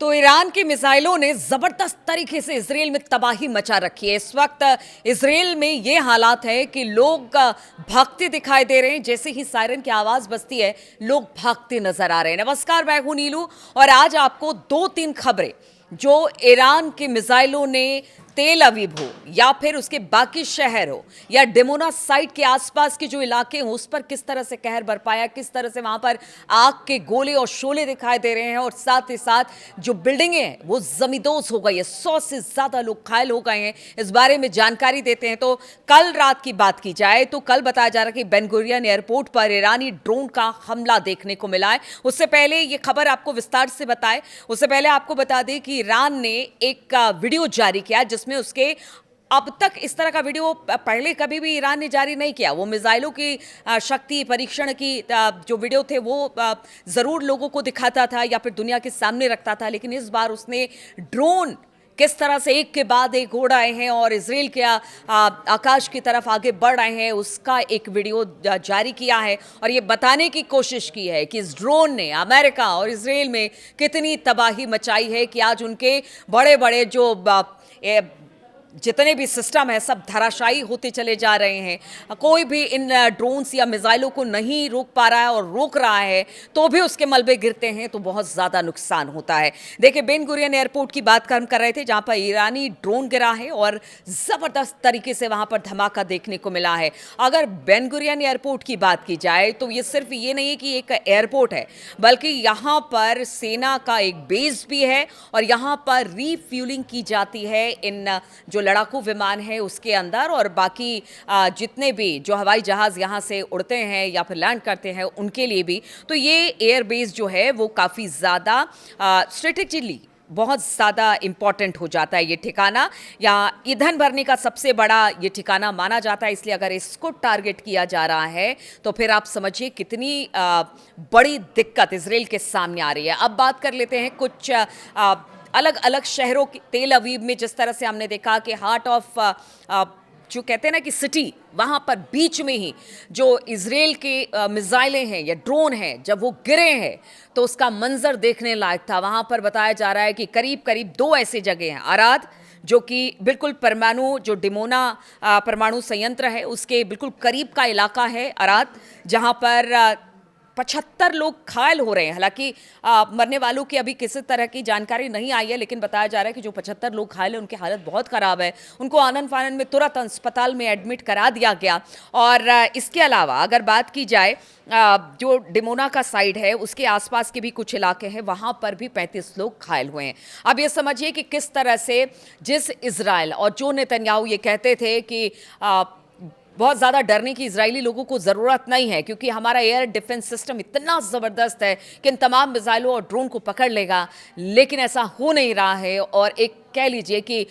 तो ईरान की मिसाइलों ने जबरदस्त तरीके से इजराइल में तबाही मचा रखी है। इस वक्त इजराइल में ये हालात है कि लोग भागते दिखाई दे रहे हैं। जैसे ही सायरन की आवाज बजती है, लोग भागते नजर आ रहे हैं। नमस्कार, मैं हूं नीलू और आज आपको 2-3 खबरें जो ईरान की मिसाइलों ने तेल अवीव हो या फिर उसके बाकी शहर हो या डिमोना साइट के आसपास के जो इलाके हैं उस पर किस तरह से कहर बरपाया, किस तरह से वहां पर आग के गोले और शोले दिखाई दे रहे हैं और साथ ही साथ जो बिल्डिंगें हैं वो जमींदोज हो गई है। 100 से ज्यादा लोग घायल हो गए हैं। इस बारे में जानकारी देते हैं। तो कल रात की बात की जाए तो कल बताया जा रहा है कि बेन गुरियन एयरपोर्ट पर ईरानी ड्रोन का हमला देखने को मिला है। उससे पहले ये खबर आपको विस्तार से बताए, उससे पहले आपको बता दें कि ईरान ने एक वीडियो जारी किया जिसमें उसके अब तक इस तरह का वीडियो पहले कभी भी ईरान ने जारी नहीं किया। वो मिसाइलों की शक्ति परीक्षण की जो वीडियो थे वो जरूर लोगों को दिखाता था या फिर दुनिया के सामने रखता था, लेकिन इस बार उसने ड्रोन किस तरह से एक के बाद एक उड़ आए हैं और इजराइल के आकाश की तरफ आगे बढ़ रहे हैं उसका एक वीडियो जारी किया है और ये बताने की कोशिश की है कि इस ड्रोन ने अमेरिका और इजराइल में कितनी तबाही मचाई है कि आज उनके बड़े बड़े जो जितने भी सिस्टम है सब धराशायी होते चले जा रहे हैं। कोई भी इन ड्रोन्स या मिसाइलों को नहीं रोक पा रहा है और रोक रहा है तो भी उसके मलबे गिरते हैं तो बहुत ज़्यादा नुकसान होता है। देखिए, बेन गुरियन एयरपोर्ट की बात हम कर रहे थे जहां पर ईरानी ड्रोन गिरा है और ज़बरदस्त तरीके से वहां पर धमाका देखने को मिला है। अगर बेन गुरियन एयरपोर्ट की बात की जाए तो ये सिर्फ ये नहीं है कि एक एयरपोर्ट है, बल्कि यहाँ पर सेना का एक बेस भी है और यहाँ पर रीफ्यूलिंग की जाती है इन जो लड़ाकू विमान है उसके अंदर और बाकी जितने भी जो हवाई जहाज यहाँ से उड़ते हैं या फिर लैंड करते हैं उनके लिए भी। तो ये एयरबेस जो है वो काफ़ी ज़्यादा स्ट्रेटेजिकली बहुत ज़्यादा इम्पॉर्टेंट हो जाता है। ये ठिकाना या ईंधन भरने का सबसे बड़ा ये ठिकाना माना जाता है, इसलिए अगर इसको टारगेट किया जा रहा है तो फिर आप समझिए कितनी बड़ी दिक्कत इजराइल के सामने आ रही है। अब बात कर लेते हैं कुछ अलग अलग शहरों की। तेल अवीव में जिस तरह से हमने देखा कि हार्ट ऑफ जो कहते हैं ना कि सिटी, वहाँ पर बीच में ही जो इजराइल के मिसाइलें हैं या ड्रोन हैं जब वो गिरे हैं तो उसका मंजर देखने लायक था। वहाँ पर बताया जा रहा है कि करीब करीब 2 ऐसे जगह हैं। अराद जो कि बिल्कुल परमाणु जो डिमोना परमाणु संयंत्र है उसके बिल्कुल करीब का इलाका है अराद, जहाँ पर 75 लोग घायल हो रहे हैं। हालांकि मरने वालों की अभी किसी तरह की जानकारी नहीं आई है, लेकिन बताया जा रहा है कि जो 75 लोग घायल हैं उनकी हालत बहुत ख़राब है। उनको आनन फानन में तुरंत अस्पताल में एडमिट करा दिया गया। और इसके अलावा अगर बात की जाए जो डिमोना का साइड है उसके आसपास के भी कुछ इलाके हैं, वहाँ पर भी 35 लोग घायल हुए हैं। अब ये समझिए कि किस तरह से जिस इजराइल और जो नेतन्याहू ये कहते थे कि बहुत ज़्यादा डरने की इजरायली लोगों को ज़रूरत नहीं है क्योंकि हमारा एयर डिफेंस सिस्टम इतना ज़बरदस्त है कि इन तमाम मिसाइलों और ड्रोन को पकड़ लेगा, लेकिन ऐसा हो नहीं रहा है। और एक कह लीजिए कि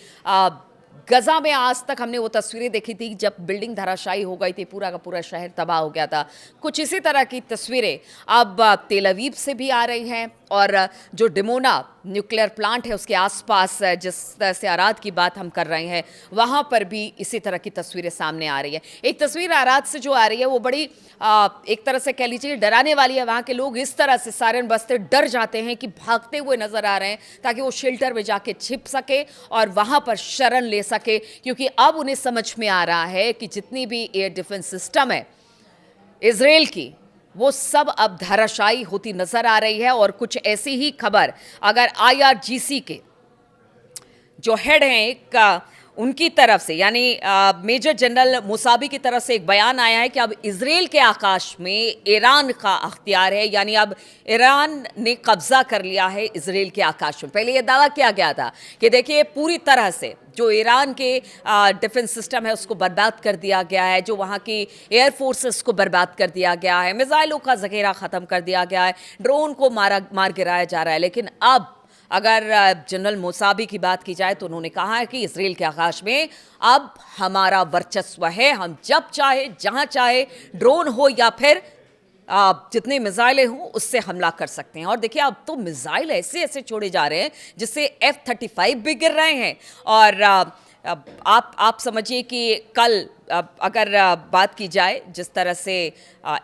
गजा में आज तक हमने वो तस्वीरें देखी थी जब बिल्डिंग धराशायी हो गई थी, पूरा का पूरा शहर तबाह हो गया था। कुछ इसी तरह की तस्वीरें अब तेल अवीव से भी आ रही हैं और जो डिमोना न्यूक्लियर प्लांट है उसके आसपास जिस तरह से अराद की बात हम कर रहे हैं वहाँ पर भी इसी तरह की तस्वीरें सामने आ रही है। एक तस्वीर अराद से जो आ रही है वो बड़ी एक तरह से कह लीजिए डराने वाली है। वहाँ के लोग इस तरह से सायरन बजते डर जाते हैं कि भागते हुए नजर आ रहे हैं ताकि वो शेल्टर में जाके छिप सके और वहाँ पर शरण ले सके, क्योंकि अब उन्हें समझ में आ रहा है कि जितनी भी एयर डिफेंस सिस्टम है इजराइल की वो सब अब धराशायी होती नजर आ रही है। और कुछ ऐसी ही खबर अगर IRGC के जो हेड हैं एक उनकी तरफ से यानी मेजर जनरल मुसाबी की तरफ से एक बयान आया है कि अब इजराइल के आकाश में ईरान का अख्तियार है, यानी अब ईरान ने कब्जा कर लिया है इजराइल के आकाश में। पहले यह दावा किया गया था कि देखिए पूरी तरह से जो ईरान के डिफेंस सिस्टम है उसको बर्बाद कर दिया गया है, जो वहाँ की एयर फोर्सेस को बर्बाद कर दिया गया है, मिसाइलों का ज़ख़ीरा ख़त्म कर दिया गया है, ड्रोन को मार गिराया जा रहा है। लेकिन अब अगर जनरल मुसाबी की बात की जाए तो उन्होंने कहा है कि इजराइल के आकाश में अब हमारा वर्चस्व है, हम जब चाहे जहां चाहे ड्रोन हो या फिर जितने मिसाइलें हों उससे हमला कर सकते हैं। और देखिए अब तो मिसाइल ऐसे ऐसे छोड़े जा रहे हैं जिससे F-35 भी गिर रहे हैं। और आप समझिए कि कल अगर बात की जाए जिस तरह से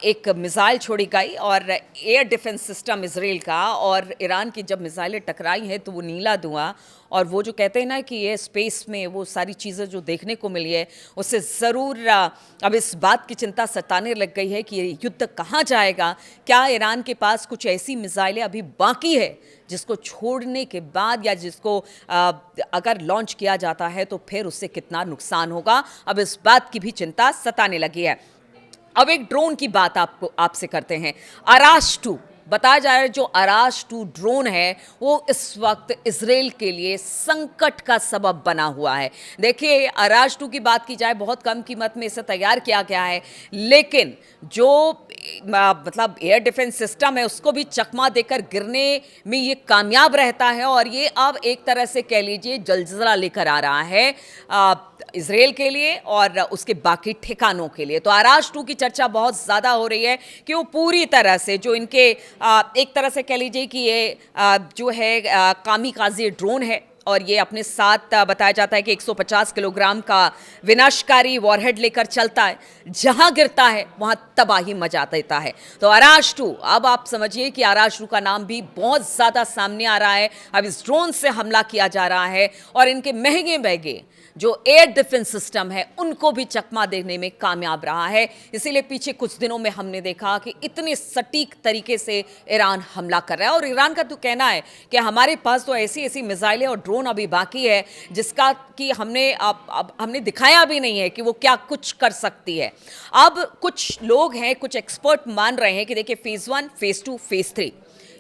एक मिसाइल छोड़ी गई और एयर डिफेंस सिस्टम इसराइल का और ईरान की जब मिसाइलें टकराई हैं तो वो नीला धुआं और वो जो कहते हैं ना कि ये स्पेस में वो सारी चीज़ें जो देखने को मिली है उससे ज़रूर अब इस बात की चिंता सताने लग गई है कि ये युद्ध कहाँ जाएगा। क्या ईरान के पास कुछ ऐसी मिसाइलें अभी बाकी है जिसको छोड़ने के बाद या जिसको अगर लॉन्च किया जाता है तो फिर उससे कितना नुकसान होगा, अब इस बात की भी चिंता सताने लगी है। अब एक ड्रोन की बात आपसे करते हैं। अराश 2 बताया जा रहा है, जो अराश 2 ड्रोन है वो इस वक्त इसराइल के लिए संकट का सबब बना हुआ है। देखिए, अराश 2 की बात की जाए बहुत कम कीमत में इसे तैयार किया गया है, लेकिन जो मतलब एयर डिफेंस सिस्टम है उसको भी चकमा देकर गिरने में ये कामयाब रहता है और ये अब एक तरह से कह लीजिए जलजला लेकर आ रहा है इसराइल के लिए और उसके बाकी ठिकानों के लिए। तो अराश 2 की चर्चा बहुत ज़्यादा हो रही है कि वो पूरी तरह से जो इनके एक तरह से कह लीजिए कि ये जो है कामिकाज़े ड्रोन है और ये अपने साथ बताया जाता है कि 150 किलोग्राम का विनाशकारी वॉरहेड लेकर चलता है, जहां गिरता है वहां तबाही मचा देता है। तो अराश 2, अब आप समझिए कि अराश 2 का नाम भी बहुत ज़्यादा सामने आ रहा है। अब इस ड्रोन से हमला किया जा रहा है और इनके महंगे महंगे जो एयर डिफेंस सिस्टम है उनको भी चकमा देने में कामयाब रहा है। इसीलिए पीछे कुछ दिनों में हमने देखा कि इतने सटीक तरीके से ईरान हमला कर रहा है और ईरान का तो कहना है कि हमारे पास तो ऐसी ऐसी मिसाइलें और ड्रोन अभी बाकी है जिसका कि हमने दिखाया भी नहीं है कि वो क्या कुछ कर सकती है। अब कुछ लोग हैं, कुछ एक्सपर्ट मान रहे हैं कि देखिए फेज 1, फेज 2, फेज 3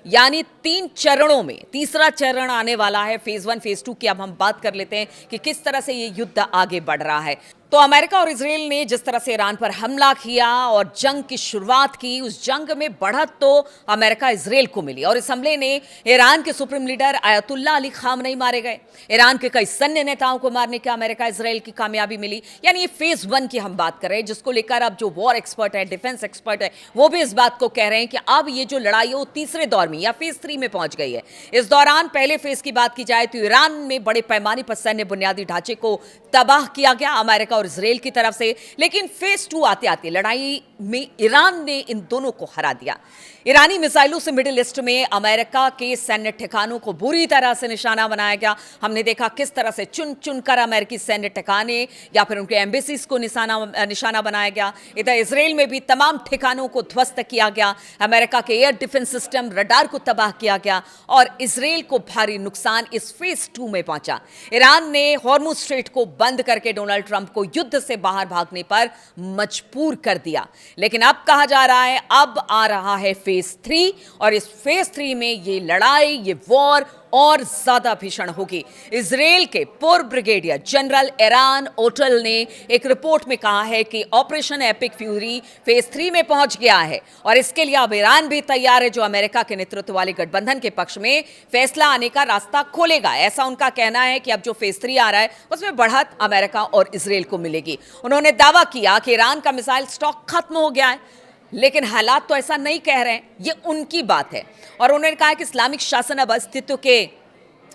यानी 3 चरणों में तीसरा चरण आने वाला है। फेज 1, फेज 2 की अब हम बात कर लेते हैं कि किस तरह से ये युद्ध आगे बढ़ रहा है। तो अमेरिका और इजराइल ने जिस तरह से ईरान पर हमला किया और जंग की शुरुआत की, उस जंग में बढ़त तो अमेरिका इजराइल को मिली और इस हमले ने ईरान के supreme leader ayatollah Ali Khamenei मारे गए। ईरान के कई सैन्य नेताओं को मारने के अमेरिका इजराइल की कामयाबी मिली। यानी ये फेज 1 की हम बात कर रहे हैं, जिसको लेकर अब जो वॉर एक्सपर्ट है, डिफेंस एक्सपर्ट है, वो भी इस बात को कह रहे हैं कि अब ये जो लड़ाई है वो तीसरे दौर में या फेज 3 में पहुंच गई है। इस दौरान पहले फेज की बात की जाए तो ईरान में बड़े पैमाने पर सैन्य बुनियादी ढांचे को तबाह किया गया अमेरिका और इजराइल की तरफ से, लेकिन फेज 2 आते आते लड़ाई में ईरान ने इन दोनों को हरा दिया। ईरानी मिसाइलों से मिडिल ईस्ट में अमेरिका के सैन्य ठिकानों को बुरी तरह से निशाना बनाया गया। हमने देखा किस तरह से चुन चुनकर अमेरिकी सैन्य ठिकाने या फिर उनके एम्बेसीज को निशाना बनाया गया। इधर इसराइल में भी तमाम ठिकानों को ध्वस्त किया गया। अमेरिका के एयर डिफेंस सिस्टम रडार को तबाह किया गया और इसराइल को भारी नुकसान इस फेज 2 में पहुंचा। ईरान ने हॉर्मुज स्ट्रेट को बंद करके डोनाल्ड ट्रंप को युद्ध से बाहर भागने पर मजबूर कर दिया। लेकिन अब कहा जा रहा है अब आ रहा है फेज 3 और इस फेज 3 में ये लड़ाई, ये वॉर और ज्यादा भीषण होगी। इजराइल के पूर्व ब्रिगेडियर जनरल एरान ओटल ने एक रिपोर्ट में कहा है कि ऑपरेशन एपिक फ्यूरी फेज 3 में पहुंच गया है और इसके लिए अब ईरान भी तैयार है, जो अमेरिका के नेतृत्व वाले गठबंधन के पक्ष में फैसला आने का रास्ता खोलेगा। ऐसा उनका कहना है कि अब जो फेज 3 आ रहा है उसमें बढ़त अमेरिका और इजराइल को मिलेगी। उन्होंने दावा किया कि ईरान का मिसाइल स्टॉक खत्म हो गया है, लेकिन हालात तो ऐसा नहीं कह रहे हैं, ये उनकी बात है। और उन्होंने कहा कि इस्लामिक शासन अब अस्तित्व के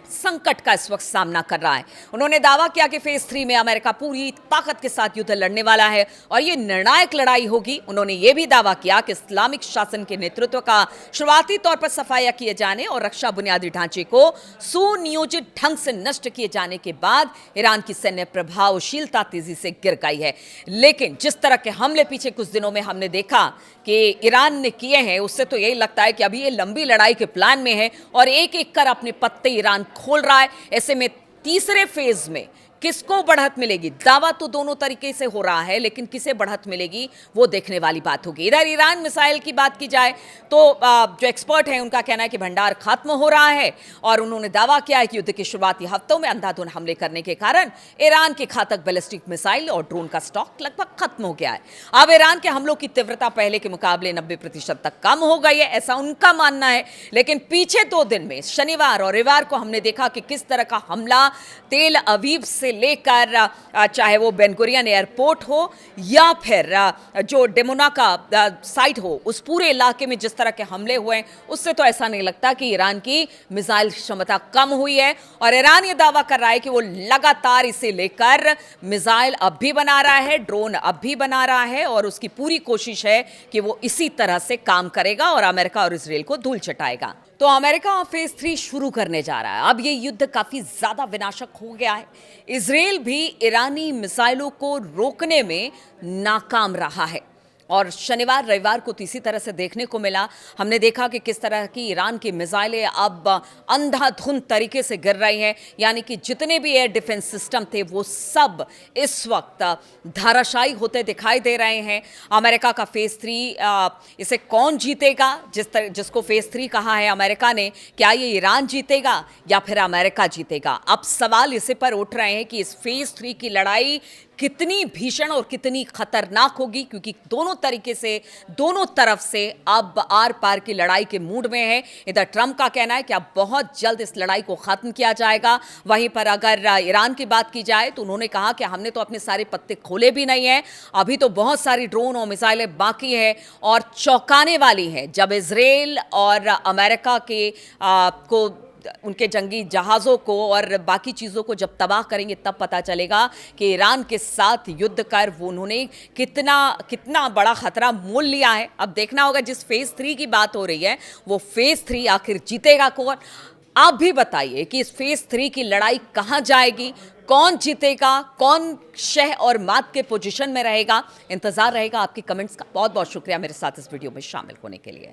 संकट का इस वक्त सामना कर रहा है। उन्होंने दावा किया कि फेज 3 में अमेरिका पूरी ताकत के साथ युद्ध लड़ने वाला है और ये निर्णायक लड़ाई होगी। उन्होंने ये भी दावा किया कि इस्लामिक शासन के नेतृत्व का शुरुआती तौर पर सफाया किए जाने और रक्षा बुनियादी ढांचे को सुनियोजित ढंग से नष्ट किए जाने के बाद ईरान की सैन्य प्रभावशीलता तेजी से गिर गई है। लेकिन जिस तरह के हमले पीछे कुछ दिनों में हमने देखा कि ईरान ने किए हैं, उससे तो यही लगता है कि अभी ये लंबी लड़ाई के प्लान में है और एक एक कर अपने पत्ते ईरान खोल रहा है। ऐसे में तीसरे फेज में किसको बढ़त मिलेगी? दावा तो दोनों तरीके से हो रहा है, लेकिन किसे बढ़त मिलेगी वो देखने वाली बात होगी। इधर ईरान मिसाइल की बात की जाए तो जो एक्सपर्ट हैं उनका कहना है कि भंडार खत्म हो रहा है और उन्होंने दावा किया है कि युद्ध के शुरुआती हफ्तों में अंधाधुंध हमले करने के कारण ईरान के घातक बैलिस्टिक मिसाइल और ड्रोन का स्टॉक लगभग खत्म हो गया है। अब ईरान के हमलों की तीव्रता पहले के मुकाबले 90% तक कम हो गई है, ऐसा उनका मानना है। लेकिन पीछे 2 दिन में शनिवार और रविवार को हमने देखा कि किस तरह का हमला तेल अवीव से से लेकर चाहे वो बेन गुरियन एयरपोर्ट हो या फिर जो डेमोना का साइट हो, उस पूरे इलाके में जिस तरह के हमले हुए हैं, उससे तो ऐसा नहीं लगता कि ईरान की मिसाइल क्षमता कम हुई है। और ईरान ये दावा कर रहा है कि वो लगातार इसे लेकर मिसाइल अब भी बना रहा है, ड्रोन अब भी बना रहा है, और उसकी पूरी कोशिश है कि वो इसी तरह से काम करेगा और अमेरिका और इजराइल को धूल चटाएगा। तो अमेरिका फेज 3 शुरू करने जा रहा है। अब ये युद्ध काफी ज्यादा विनाशक हो गया है। इजराइल भी ईरानी मिसाइलों को रोकने में नाकाम रहा है और शनिवार रविवार को इसी तरह से देखने को मिला। हमने देखा कि किस तरह की ईरान की मिसाइलें अब अंधाधुंध तरीके से गिर रही हैं, यानी कि जितने भी एयर डिफेंस सिस्टम थे वो सब इस वक्त धराशायी होते दिखाई दे रहे हैं। अमेरिका का फेज 3, इसे कौन जीतेगा? जिसको फेज 3 कहा है अमेरिका ने, क्या ये ईरान जीतेगा या फिर अमेरिका जीतेगा? अब सवाल इसी पर उठ रहे हैं कि इस फेज 3 की लड़ाई कितनी भीषण और कितनी खतरनाक होगी, क्योंकि दोनों तरीके से, दोनों तरफ से अब आर पार की लड़ाई के मूड में है। इधर ट्रंप का कहना है कि अब बहुत जल्द इस लड़ाई को खत्म किया जाएगा। वहीं पर अगर ईरान की बात की जाए तो उन्होंने कहा कि हमने तो अपने सारे पत्ते खोले भी नहीं है, अभी तो बहुत सारी ड्रोन और मिसाइलें बाकी है। और चौंकाने वाली है जब इजराइल और अमेरिका के को उनके जंगी जहाज़ों को और बाकी चीज़ों को जब तबाह करेंगे, तब पता चलेगा कि ईरान के साथ युद्ध कर वो उन्होंने कितना बड़ा खतरा मोल लिया है। अब देखना होगा, जिस फेज 3 की बात हो रही है वो फेज 3 आखिर जीतेगा कौन? आप भी बताइए कि इस फेज 3 की लड़ाई कहां जाएगी, कौन जीतेगा, कौन शह और मात के पोजीशन में रहेगा? इंतजार रहेगा आपके कमेंट्स का। बहुत बहुत शुक्रिया मेरे साथ इस वीडियो में शामिल होने के लिए।